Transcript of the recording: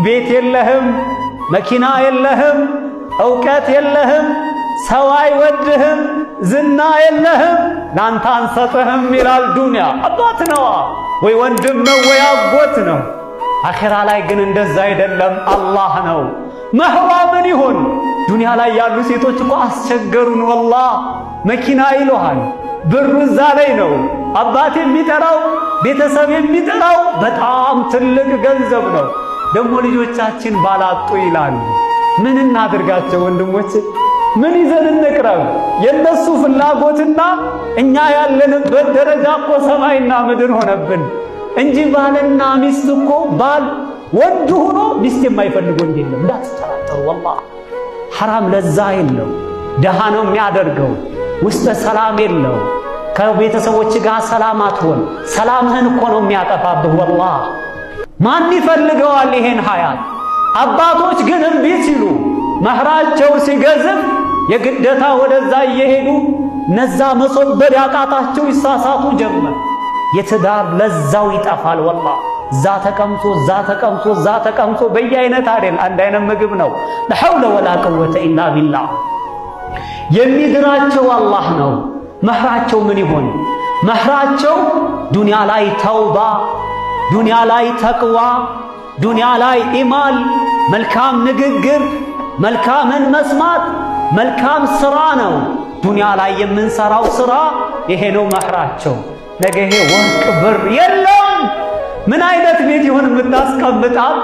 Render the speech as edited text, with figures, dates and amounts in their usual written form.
ቤት የለህም፣ መኪና የለህም፣ ዕውቀት የለህም፣ ሰው አይወድህም፣ ዝና የለህም፣ ላንተ አንሰጥህም ይላል ዱንያ። አባት ነዋ ወይ ወንድም ነው ወይ አጎት ነው። አኺራ ላይ ግን እንደዛ አይደለም፣ አላህ ነው። መህዋ ምን ይሆን? ዱንያ ላይ ያሉ ሴቶች እኮ አስቸገሩን ወላሂ። መኪና ይሉሃል፣ ብሩ እዛ ላይ ነው። አባት የሚጠራው ቤተሰብ የሚጠራው በጣም ትልቅ ገንዘብ ነው። ደግሞ ልጆቻችን ባላጡ ይላሉ። ምን እናድርጋቸው ወንድሞች? ምን ይዘን እንቅረብ? የነሱ ፍላጎትና እኛ ያለንበት ደረጃ እኮ ሰማይና ምድር ሆነብን እንጂ ባልና ሚስት እኮ ባል ወንድ ሆኖ ሚስት የማይፈልግ ወንድ የለም። እንዳትጠራጠሩ ወላሂ። ሐራም ለዛ የለው፣ ደሃ ነው የሚያደርገው፣ ውስጥ ሰላም የለው፣ ከቤተሰቦች ጋር ሰላም አትሆን፣ ሰላምህን እኮ ነው የሚያጠፋብህ ወላሂ። ማን ይፈልገዋል ይሄን ሀያት? አባቶች ግን እምቢ ሲሉ መህራቸው ሲገዝፍ የግደታ ወደዛ እየሄዱ ነዛ መሶበድ ያቃታቸው ይሳሳቱ ጀመር። የትዳር ለዛው ይጠፋል ወላሂ። እዛ ተቀምጦ እዛ ተቀምጦ እዛ ተቀምጦ በየአይነት አይደል፣ አንድ አይነት ምግብ ነው። ለሐውለ ወላ ቀወተ ኢላ ቢላህ። የሚድራቸው አላህ ነው። መህራቸው ምን ይሆን? መህራቸው ዱንያ ላይ ተውባ፣ ዱንያ ላይ ተቅዋ፣ ዱንያ ላይ ኢማን፣ መልካም ንግግር፣ መልካምን መስማት፣ መልካም ስራ ነው። ዱንያ ላይ የምንሰራው ስራ ይሄ ነው መህራቸው። ነገ ይሄ ወርቅ ብር የለም። ምን አይነት ቤት ይሆን የምታስቀምጣት?